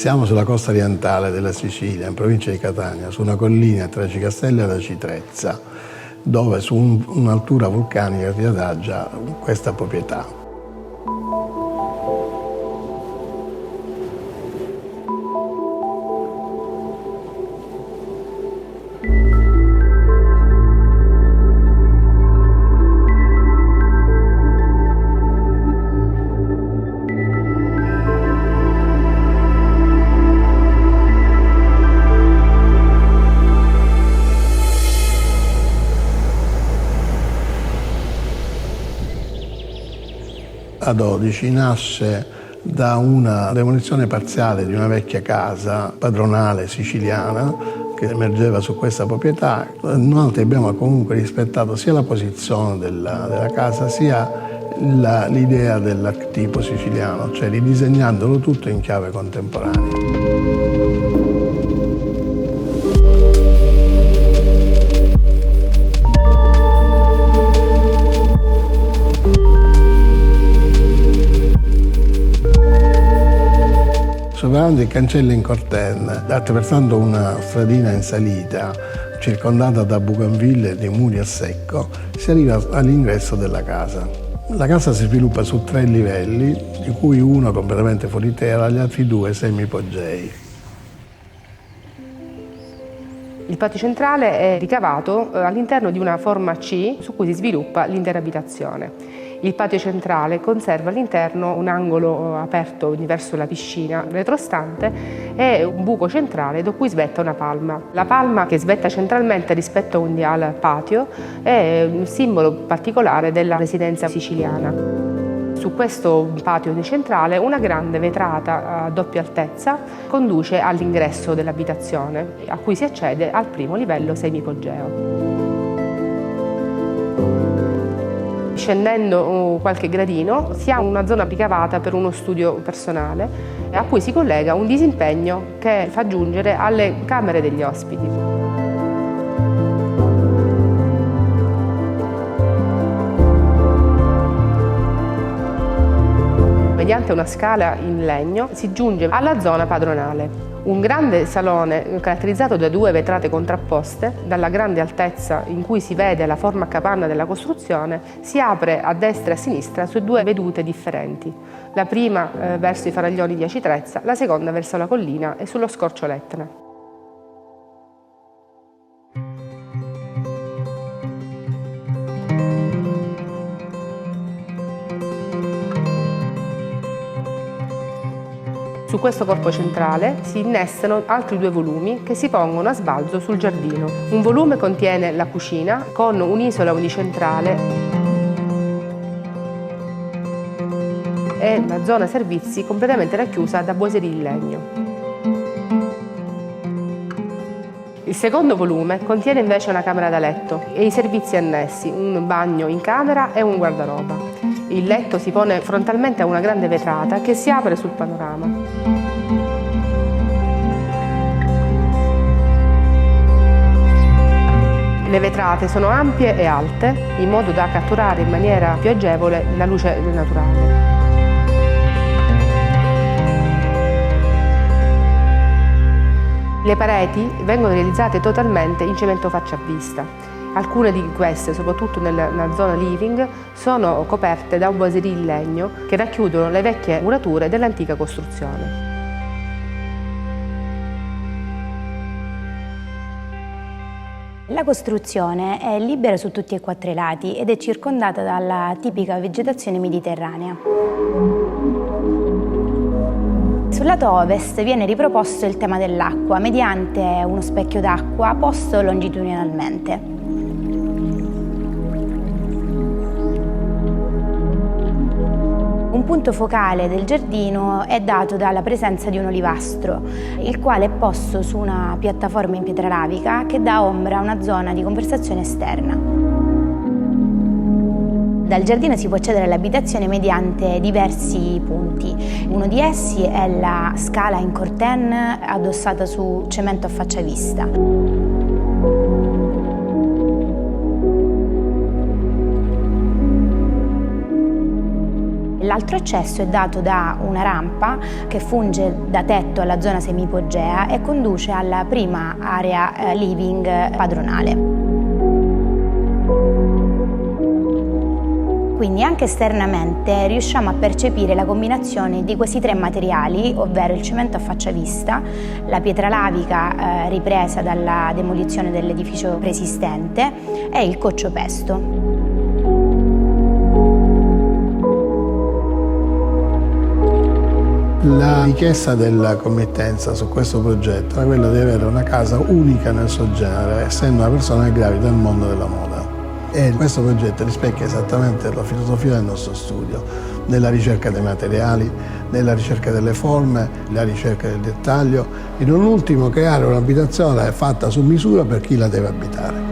Siamo sulla costa orientale della Sicilia, in provincia di Catania, su una collina tra Cicastelli e Aci Trezza, dove su un'altura vulcanica si adagia questa proprietà. A 12 nasce da una demolizione parziale di una vecchia casa padronale siciliana che emergeva su questa proprietà. Noi abbiamo comunque rispettato sia la posizione della casa sia l'idea dell'archetipo siciliano, cioè ridisegnandolo tutto in chiave contemporanea. Superando i cancelli in Cortenne, attraversando una stradina in salita, circondata da bougainville e di muri a secco, si arriva all'ingresso della casa. La casa si sviluppa su 3 livelli, di cui uno completamente fuori terra, gli altri 2 semipogei. Il patio centrale è ricavato all'interno di una forma C su cui si sviluppa l'intera abitazione. Il patio centrale conserva all'interno un angolo aperto verso la piscina retrostante e un buco centrale da cui svetta una palma. La palma, che svetta centralmente rispetto al patio, è un simbolo particolare della residenza siciliana. Su questo patio centrale una grande vetrata a doppia altezza conduce all'ingresso dell'abitazione, a cui si accede al primo livello semipogeo. Scendendo qualche gradino si ha una zona ricavata per uno studio personale a cui si collega un disimpegno che fa giungere alle camere degli ospiti. Mediante una scala in legno si giunge alla zona padronale. Un grande salone caratterizzato da 2 vetrate contrapposte, dalla grande altezza in cui si vede la forma a capanna della costruzione, si apre a destra e a sinistra su 2 vedute differenti. La prima verso i faraglioni di Aci Trezza, la seconda verso la collina e sullo scorcio l'Etna. Su questo corpo centrale si innestano altri 2 volumi che si pongono a sbalzo sul giardino. Un volume contiene la cucina con un'isola unicentrale e la zona servizi completamente racchiusa da boiserie in legno. Il secondo volume contiene invece una camera da letto e i servizi annessi, un bagno in camera e un guardaroba. Il letto si pone frontalmente a una grande vetrata che si apre sul panorama. Le vetrate sono ampie e alte, in modo da catturare in maniera più agevole la luce naturale. Le pareti vengono realizzate totalmente in cemento faccia a vista. Alcune di queste, soprattutto nella zona living, sono coperte da boiserie in legno che racchiudono le vecchie murature dell'antica costruzione. La costruzione è libera su tutti e 4 i lati ed è circondata dalla tipica vegetazione mediterranea. Sul lato ovest viene riproposto il tema dell'acqua mediante uno specchio d'acqua posto longitudinalmente. Un punto focale del giardino è dato dalla presenza di un olivastro, il quale è posto su una piattaforma in pietra lavica che dà ombra a una zona di conversazione esterna. Dal giardino si può accedere all'abitazione mediante diversi punti. Uno di essi è la scala in Cortenne addossata su cemento a faccia vista. L'altro accesso è dato da una rampa che funge da tetto alla zona semipogea e conduce alla prima area living padronale. Quindi anche esternamente riusciamo a percepire la combinazione di questi tre materiali, ovvero il cemento a faccia vista, la pietra lavica ripresa dalla demolizione dell'edificio preesistente e il coccio pesto. La richiesta della committenza su questo progetto è quella di avere una casa unica nel suo genere, essendo una persona che gravita nel mondo della moda. E questo progetto rispecchia esattamente la filosofia del nostro studio, nella ricerca dei materiali, nella ricerca delle forme, la ricerca del dettaglio, e non ultimo creare un'abitazione fatta su misura per chi la deve abitare.